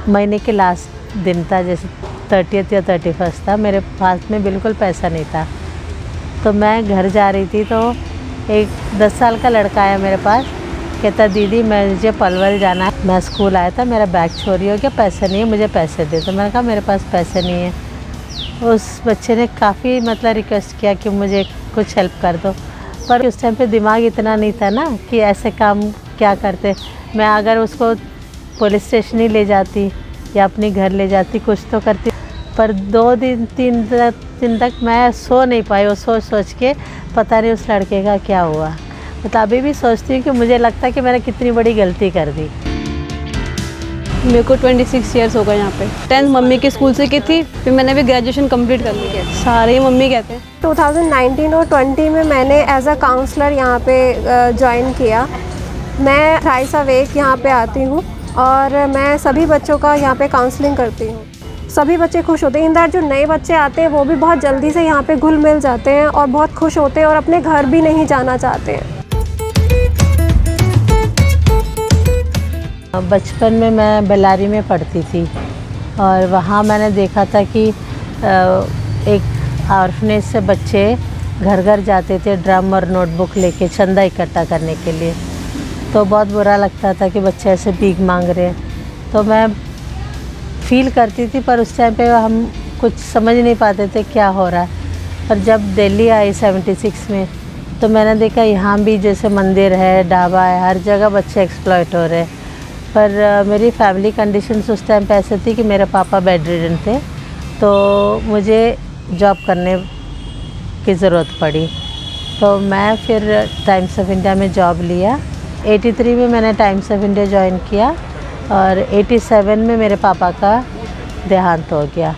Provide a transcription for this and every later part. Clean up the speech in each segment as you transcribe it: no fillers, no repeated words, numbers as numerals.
महीने के लास्ट दिन था, जैसे 30th या 31st था, मेरे पास में बिल्कुल पैसा नहीं था। तो मैं घर जा रही थी तो एक 10 साल का लड़का आया मेरे पास, कहता दीदी मुझे पलवल जाना है। मैं स्कूल आया था, मेरा बैग चोरी हो गया, पैसे नहीं है, मुझे पैसे दे। तो मैंने कहा मेरे पास पैसे नहीं है। उस बच्चे ने काफ़ी मतलब रिक्वेस्ट किया कि मुझे कुछ हेल्प कर दो, पर उस टाइम पे दिमाग इतना नहीं था ना कि ऐसे काम क्या करते। मैं अगर उसको पुलिस स्टेशन ही ले जाती या अपने घर ले जाती, कुछ तो करती, पर 2-3 दिन तक मैं सो नहीं पाई। वो सोच के पता नहीं उस लड़के का क्या हुआ। मतलब अभी भी सोचती हूँ कि मुझे लगता है कि मैंने कितनी बड़ी गलती कर दी। मेरे को 26 ईयर्स हो गए यहाँ पे। 10th मम्मी के स्कूल से की थी, फिर मैंने भी ग्रेजुएशन कंप्लीट कर ली है। सारे ही मम्मी कहते हैं। 2019 और 20 में मैंने एज अ काउंसलर यहाँ पे ज्वाइन किया। मैं थ्राइस अ वीक यहाँ पे आती हूँ और मैं सभी बच्चों का यहाँ पे काउंसलिंग करती हूँ। सभी बच्चे खुश होते हैं। इन दैट जो नए बच्चे आते हैं वो भी बहुत जल्दी से यहाँ पे घुल मिल जाते हैं और बहुत खुश होते हैं और अपने घर भी नहीं जाना चाहते हैं। बचपन में मैं बेल्लारी में पढ़ती थी और वहाँ मैंने देखा था कि एक ऑर्फनेज से बच्चे घर घर जाते थे ड्रम और नोटबुक लेके चंदा इकट्ठा करने के लिए। तो बहुत बुरा लगता था कि बच्चे ऐसे भीख मांग रहे हैं। तो मैं फील करती थी, पर उस टाइम पे हम कुछ समझ नहीं पाते थे क्या हो रहा है। पर जब दिल्ली आई 76 में, तो मैंने देखा यहाँ भी जैसे मंदिर है, ढाबा है, हर जगह बच्चे एक्सप्लॉइट हो रहे हैं। पर मेरी फैमिली कंडीशंस उस टाइम पे ऐसे थी कि मेरे पापा बेड रिडन थे, तो मुझे जॉब करने की ज़रूरत पड़ी। तो मैं फिर टाइम्स ऑफ इंडिया में जॉब लिया। 83 में मैंने टाइम्स ऑफ इंडिया ज्वाइन किया और 87 में मेरे पापा का देहांत हो गया।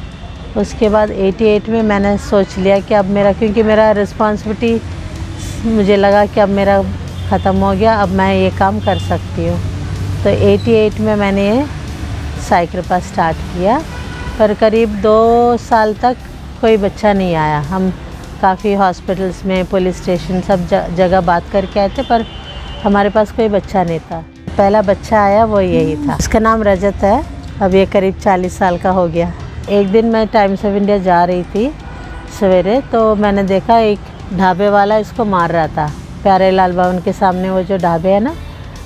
उसके बाद 88 में मैंने सोच लिया कि अब मेरा, क्योंकि मेरा रिस्पॉन्सिबिलिटी मुझे लगा कि अब मेरा ख़त्म हो गया, अब मैं ये काम कर सकती हूँ। तो 88 में मैंने साइकिल पर स्टार्ट किया, पर करीब 2 साल तक कोई बच्चा नहीं आया। हम काफ़ी हॉस्पिटल्स में, पुलिस स्टेशन, सब जगह बात करके आए थे, पर हमारे पास कोई बच्चा नहीं था। पहला बच्चा आया वो यही था। इसका नाम रजत है। अब ये करीब 40 साल का हो गया। एक दिन मैं टाइम्स ऑफ इंडिया जा रही थी सवेरे, तो मैंने देखा एक ढाबे वाला इसको मार रहा था। प्यारे लाल भवन के सामने वो जो ढाबे है ना,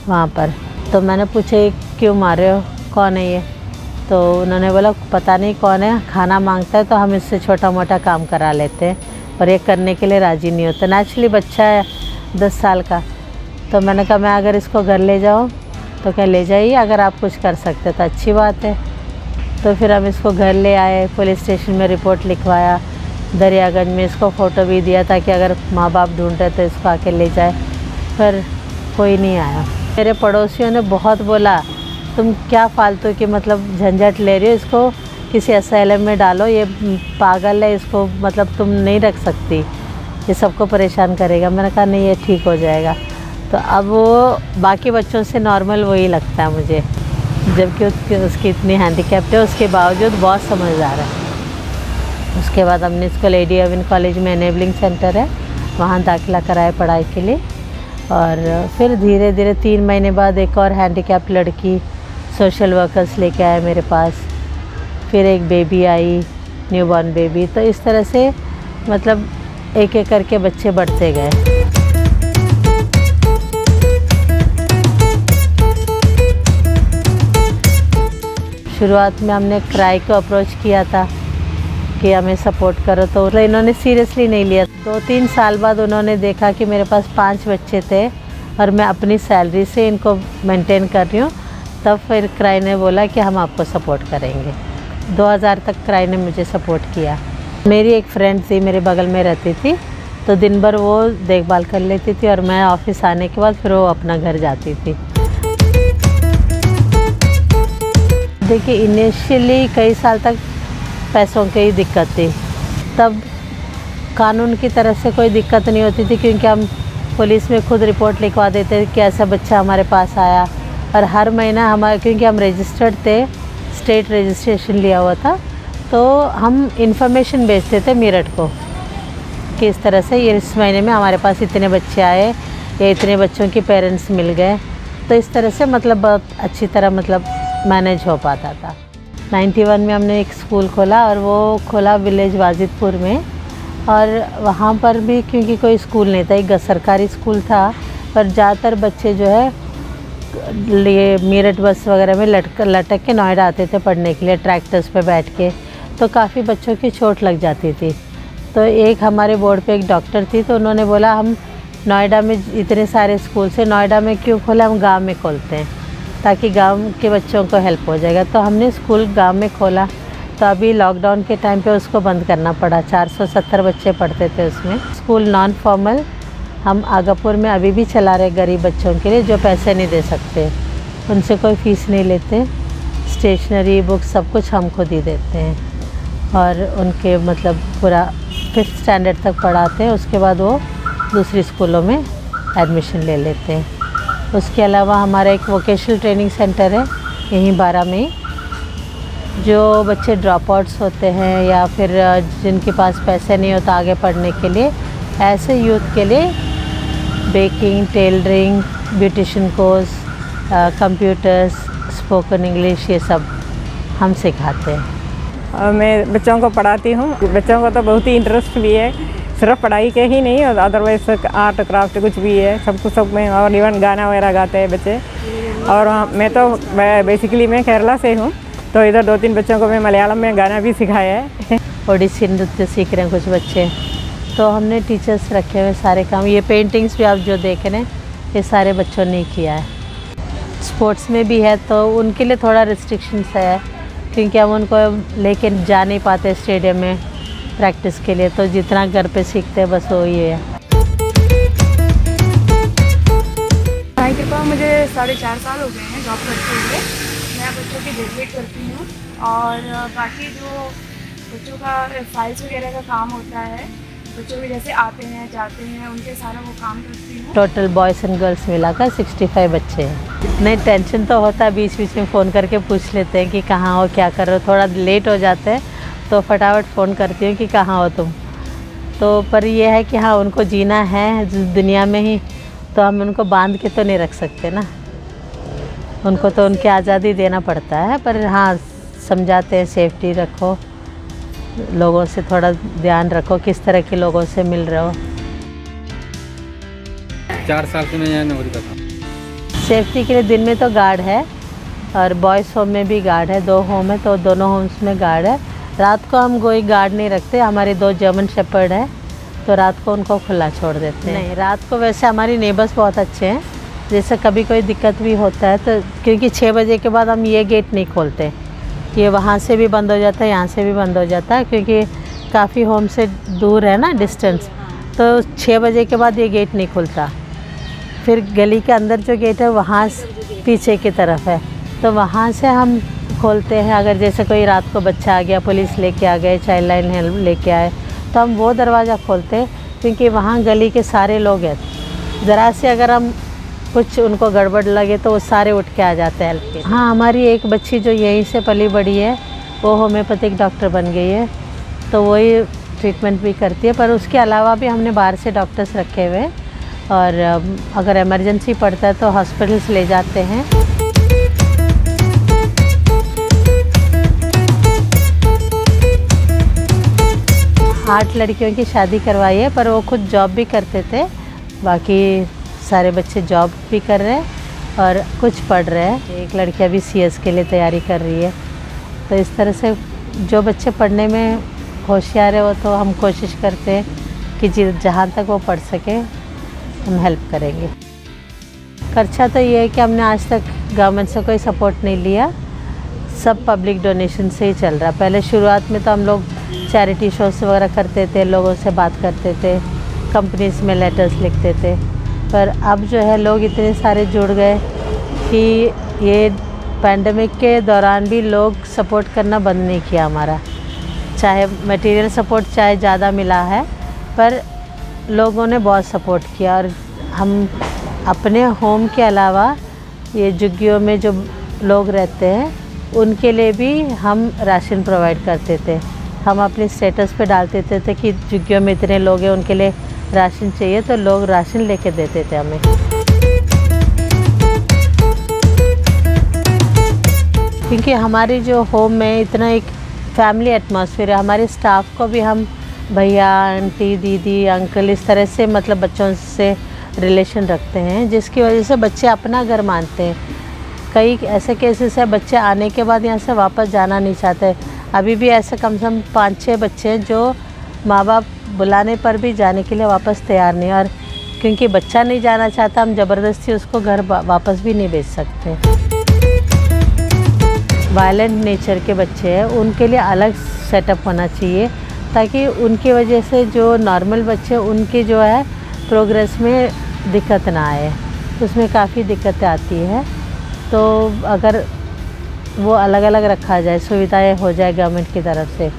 वहाँ पर। तो मैंने पूछा क्यों मार रहे हो, कौन है ये? तो उन्होंने बोला पता नहीं कौन है, खाना मांगता है तो हम इससे छोटा मोटा काम करा लेते हैं, पर ये करने के लिए राज़ी नहीं होता। नेचुरली बच्चा है 10 साल का। तो मैंने कहा मैं अगर इसको घर ले जाऊँ, तो क्या ले जाइए, अगर आप कुछ कर सकते तो अच्छी बात है। तो फिर हम इसको घर ले आए, पुलिस स्टेशन में रिपोर्ट लिखवाया, दरियागंज में इसको फ़ोटो भी दिया था कि अगर माँ बाप ढूंढ रहे तो इसको आके ले जाए, पर कोई नहीं आया। मेरे पड़ोसियों ने बहुत बोला तुम क्या फालतू की मतलब झंझट ले रही हो, इसको किसी असाइलम में डालो, ये पागल है, इसको मतलब तुम नहीं रख सकती, ये सबको परेशान करेगा। मैंने कहा नहीं, ये ठीक हो जाएगा। तो अब वो बाकी बच्चों से नॉर्मल वही लगता है मुझे, जबकि उसकी इतनी हैंडीकैप्ट है, उसके बावजूद बहुत समझदार है। उसके बाद हमने इसको लेडी अविन कॉलेज में एनेबलिंग सेंटर है, वहाँ दाखिला कराया पढ़ाई के लिए। और फिर धीरे धीरे 3 महीने बाद एक और हैंडीकैप्ट लड़की सोशल वर्कर्स लेके आए मेरे पास। फिर एक बेबी आई, न्यूबॉर्न बेबी। तो इस तरह से मतलब एक एक करके बच्चे बढ़ते गए। शुरुआत में हमने क्राई को अप्रोच किया था कि हमें सपोर्ट करो, तो इन्होंने सीरियसली नहीं लिया। 2-3 साल बाद उन्होंने देखा कि मेरे पास 5 बच्चे थे और मैं अपनी सैलरी से इनको मेंटेन कर रही हूँ, तब फिर क्राई ने बोला कि हम आपको सपोर्ट करेंगे। 2000 तक क्राई ने मुझे सपोर्ट किया। मेरी एक फ्रेंड थी, मेरे बगल में रहती थी, तो दिन भर वो देखभाल कर लेती थी और मैं ऑफिस आने के बाद फिर वो अपना घर जाती थी। देखिए, इनिशियली कई साल तक पैसों की ही दिक्कत थी। तब कानून की तरफ से कोई दिक्कत नहीं होती थी, क्योंकि हम पुलिस में खुद रिपोर्ट लिखवा देते कि ऐसा बच्चा हमारे पास आया। और हर महीना हमारे, क्योंकि हम रजिस्टर्ड थे, स्टेट रजिस्ट्रेशन लिया हुआ था, तो हम इंफॉर्मेशन भेजते थे मेरठ को कि इस तरह से ये इस महीने में हमारे पास इतने बच्चे आए या इतने बच्चों के पेरेंट्स मिल गए। तो इस तरह से मतलब बहुत अच्छी तरह मतलब मैनेज हो पाता था। 91 में हमने एक स्कूल खोला और वो खोला विलेज वाजिदपुर में। और वहाँ पर भी क्योंकि कोई स्कूल नहीं था, एक सरकारी स्कूल था, पर ज़्यादातर बच्चे जो है ये मेरठ बस वगैरह में लटक के नोएडा आते थे पढ़ने के लिए ट्रैक्टर्स पे बैठ के, तो काफ़ी बच्चों की चोट लग जाती थी। तो एक हमारे बोर्ड पे एक डॉक्टर थी, तो उन्होंने बोला हम नोएडा में इतने सारे स्कूल से नोएडा में क्यों खोला, हम गांव में खोलते हैं ताकि गांव के बच्चों को हेल्प हो जाएगा। तो हमने स्कूल गांव में खोला। तो अभी लॉकडाउन के टाइम पे उसको बंद करना पड़ा। 470 बच्चे पढ़ते थे उसमें। स्कूल नॉन फॉर्मल हम आगापुर में अभी भी चला रहे गरीब बच्चों के लिए जो पैसे नहीं दे सकते, उनसे कोई फ़ीस नहीं लेते। स्टेशनरी बुक्स सब कुछ हम खुद ही देते हैं और उनके मतलब पूरा 5th स्टैंडर्ड तक पढ़ाते हैं। उसके बाद वो दूसरी स्कूलों में एडमिशन ले लेते हैं। उसके अलावा हमारा एक वोकेशनल ट्रेनिंग सेंटर है यहीं 12 में। जो बच्चे ड्रॉप आउट्स होते हैं या फिर जिनके पास पैसे नहीं होता आगे पढ़ने के लिए, ऐसे यूथ के लिए baking, tailoring, beautician course, computers, spoken English, ये सब हम सिखाते हैं। मैं बच्चों को पढ़ाती हूँ। बच्चों को तो बहुत ही इंटरेस्ट भी है, सिर्फ पढ़ाई के ही नहीं, और अदरवाइज आर्ट क्राफ्ट कुछ भी है, सब कुछ सब में, और इवन गाना वगैरह गाते हैं बच्चे। और मैं तो बेसिकली मैं केरला से हूँ, तो इधर 2-3 बच्चों को मैं मलयालम में गाना भी सिखाया है। ओडिसी नृत्य सीख रहे हैं कुछ बच्चे, तो हमने टीचर्स रखे हुए सारे काम। ये पेंटिंग्स भी आप जो देख रहे हैं ये सारे बच्चों ने किया है। स्पोर्ट्स में भी है तो उनके लिए थोड़ा रिस्ट्रिक्शंस है क्योंकि हम उनको लेके जा नहीं पाते स्टेडियम में प्रैक्टिस के लिए, तो जितना घर पे सीखते हैं बस वही है। भाई के पास मुझे 4.5 साल हो गए हैं जॉब करते हुए। मैं बच्चों की देखरेख करती हूँ और बाकी जो बच्चों का फाइल्स वगैरह का काम होता है, बच्चों के जैसे आते हैं जाते हैं उनके सारा वो काम करती हूँ। टोटल बॉयज़ एंड गर्ल्स मिलाकर 65 बच्चे हैं। नहीं टेंशन तो होता है, बीच बीच में फ़ोन करके पूछ लेते हैं कि कहाँ हो, क्या कर रहे हो। थोड़ा लेट हो जाते हैं तो फटाफट फ़ोन करती हूँ कि कहाँ हो तुम। तो पर ये है कि हाँ उनको जीना है दुनिया में ही, तो हम उनको बांध के तो नहीं रख सकते ना, उनको तो उनकी आज़ादी देना पड़ता है। पर हाँ समझाते हैं सेफ्टी रखो, लोगों से थोड़ा ध्यान रखो, किस तरह के लोगों से मिल रहे हो। 4 साल से मैं यहाँ नौकरी करता हूँ। सेफ्टी के लिए दिन में तो गार्ड है और बॉयज़ होम में भी गार्ड है, 2 होम है तो दोनों होम्स में गार्ड है। रात को हम कोई गार्ड नहीं रखते, हमारे 2 जर्मन शेपर्ड है तो रात को उनको खुला छोड़ देते हैं। नहीं रात को वैसे हमारी नेबर्स बहुत अच्छे हैं, जैसे कभी कोई दिक्कत भी होता है तो क्योंकि 6 बजे के बाद हम ये गेट नहीं खोलते, ये वहाँ से भी बंद हो जाता है, यहाँ से भी बंद हो जाता है क्योंकि काफ़ी होम से दूर है ना डिस्टेंस, तो 6 बजे के बाद ये गेट नहीं खुलता। फिर गली के अंदर जो गेट है वहाँ पीछे की तरफ है, तो वहाँ से हम खोलते हैं। अगर जैसे कोई रात को बच्चा आ गया, पुलिस लेके आ गए, चाइल्ड लाइन हेल्प लेके आए, तो हम वो दरवाज़ा खोलते हैं क्योंकि वहाँ गली के सारे लोग हैं। ज़रा से अगर हम कुछ उनको गड़बड़ लगे तो वो सारे उठ के आ जाते हैं हेल्प के। हाँ हमारी एक बच्ची जो यहीं से पली बड़ी है वो होम्योपैथिक डॉक्टर बन गई है, तो वही ट्रीटमेंट भी करती है। पर उसके अलावा भी हमने बाहर से डॉक्टर्स रखे हुए और अगर इमरजेंसी पड़ता है तो हॉस्पिटल्स ले जाते हैं। 8 लड़कियों की शादी करवाई है, पर वो खुद जॉब भी करते थे। बाकी सारे बच्चे जॉब भी कर रहे हैं और कुछ पढ़ रहे हैं। एक लड़की अभी CS के लिए तैयारी कर रही है। तो इस तरह से जो बच्चे पढ़ने में होशियार है वो तो हम कोशिश करते हैं कि जहाँ तक वो पढ़ सके हम हेल्प करेंगे। खर्चा तो ये है कि हमने आज तक गवर्नमेंट से कोई सपोर्ट नहीं लिया, सब पब्लिक डोनेशन से ही चल रहा। पहले शुरुआत में तो हम लोग चैरिटी शोज़ वगैरह करते थे, लोगों से बात करते थे, कंपनीज में लेटर्स लिखते थे। पर अब जो है लोग इतने सारे जुड़ गए कि ये पैंडमिक के दौरान भी लोग सपोर्ट करना बंद नहीं किया हमारा। चाहे मटेरियल सपोर्ट चाहे ज़्यादा मिला है, पर लोगों ने बहुत सपोर्ट किया। और हम अपने होम के अलावा ये झुग्गियों में जो लोग रहते हैं उनके लिए भी हम राशन प्रोवाइड करते थे। हम अपने स्टेटस पे डाल देते थे कि झुग्गियों में इतने लोग हैं उनके लिए राशन चाहिए, तो लोग राशन लेके देते थे हमें। क्योंकि हमारी जो होम में इतना एक फैमिली एटमॉस्फेयर है। हमारे स्टाफ को भी हम भैया, आंटी, दीदी, अंकल इस तरह से मतलब बच्चों से रिलेशन रखते हैं, जिसकी वजह से बच्चे अपना घर मानते हैं। कई ऐसे केसेस है बच्चे आने के बाद यहाँ से वापस जाना नहीं चाहते। अभी भी ऐसे कम से कम 5-6 बच्चे हैं जो माँ बाप बुलाने पर भी जाने के लिए वापस तैयार नहीं, और क्योंकि बच्चा नहीं जाना चाहता हम ज़बरदस्ती उसको घर वापस भी नहीं भेज सकते। वायलेंट नेचर के बच्चे हैं उनके लिए अलग सेटअप होना चाहिए, ताकि उनकी वजह से जो नॉर्मल बच्चे उनकी जो है प्रोग्रेस में दिक्कत ना आए। उसमें काफ़ी दिक्कतें आती है, तो अगर वो अलग अलग रखा जाए, सुविधाएं हो जाए गवर्नमेंट की तरफ से,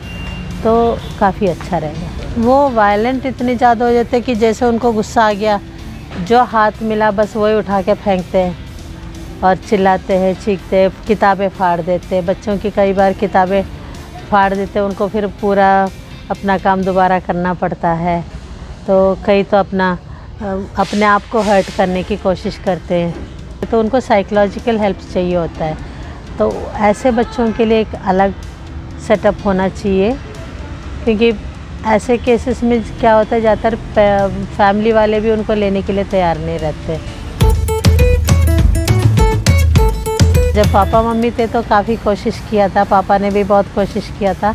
तो काफ़ी अच्छा रहेगा। वो वायलेंट इतने ज़्यादा हो जाते हैं कि जैसे उनको गुस्सा आ गया, जो हाथ मिला बस वही उठा के फेंकते हैं और चिल्लाते हैं, चीखते हैं, किताबें फाड़ देते हैं। बच्चों की कई बार किताबें फाड़ देते हैं, उनको फिर पूरा अपना काम दोबारा करना पड़ता है। तो कई तो अपने आप को हर्ट करने की कोशिश करते हैं, तो उनको साइकोलॉजिकल हेल्प चाहिए होता है। तो ऐसे बच्चों के लिए एक अलग सेटअप होना चाहिए, क्योंकि ऐसे केसेस में क्या होता है ज़्यादातर फैमिली वाले भी उनको लेने के लिए तैयार नहीं रहते। जब पापा मम्मी थे तो काफ़ी कोशिश किया था, पापा ने भी बहुत कोशिश किया था,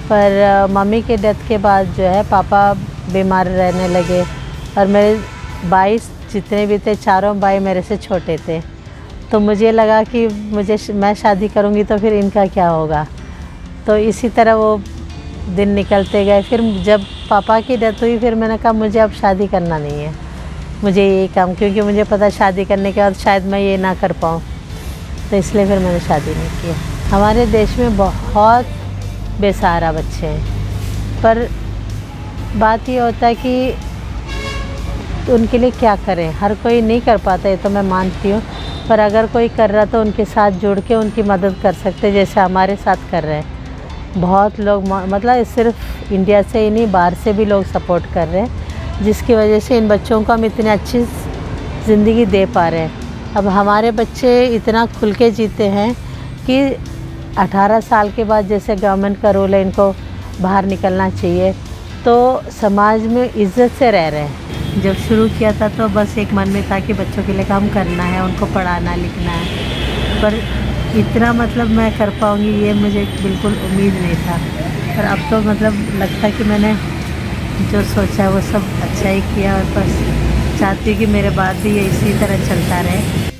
पर मम्मी के डेथ के बाद जो है पापा बीमार रहने लगे, और मेरे 22 जितने भी थे चारों भाई मेरे से छोटे थे। तो मुझे लगा कि मैं शादी करूँगी तो फिर इनका क्या होगा। तो इसी तरह वो दिन निकलते गए। फिर जब पापा की डेथ हुई फिर मैंने कहा मुझे अब शादी करना नहीं है, मुझे यही काम, क्योंकि मुझे पता शादी करने के बाद शायद मैं ये ना कर पाऊँ, तो इसलिए फिर मैंने शादी नहीं किया। हमारे देश में बहुत बेसहारा बच्चे हैं, पर बात ये होता है कि उनके लिए क्या करें। हर कोई नहीं कर पाता, ये तो मैं मानती हूँ, पर अगर कोई कर रहा तो उनके साथ जुड़ के उनकी मदद कर सकते, जैसे हमारे साथ कर रहे हैं। बहुत लोग मतलब सिर्फ इंडिया से ही नहीं, बाहर से भी लोग सपोर्ट कर रहे हैं, जिसकी वजह से इन बच्चों को हम इतनी अच्छी ज़िंदगी दे पा रहे हैं। अब हमारे बच्चे इतना खुल के जीते हैं कि 18 साल के बाद जैसे गवर्नमेंट का रूल है इनको बाहर निकलना चाहिए, तो समाज में इज़्ज़त से रह रहे हैं। जब शुरू किया था तो बस एक मन में था कि बच्चों के लिए काम करना है, उनको पढ़ाना लिखना है, पर इतना मतलब मैं कर पाऊँगी ये मुझे बिल्कुल उम्मीद नहीं था। पर अब तो मतलब लगता है कि मैंने जो सोचा वो सब अच्छा ही किया, और बस चाहती हूँ कि मेरे बाद भी ये इसी तरह चलता रहे।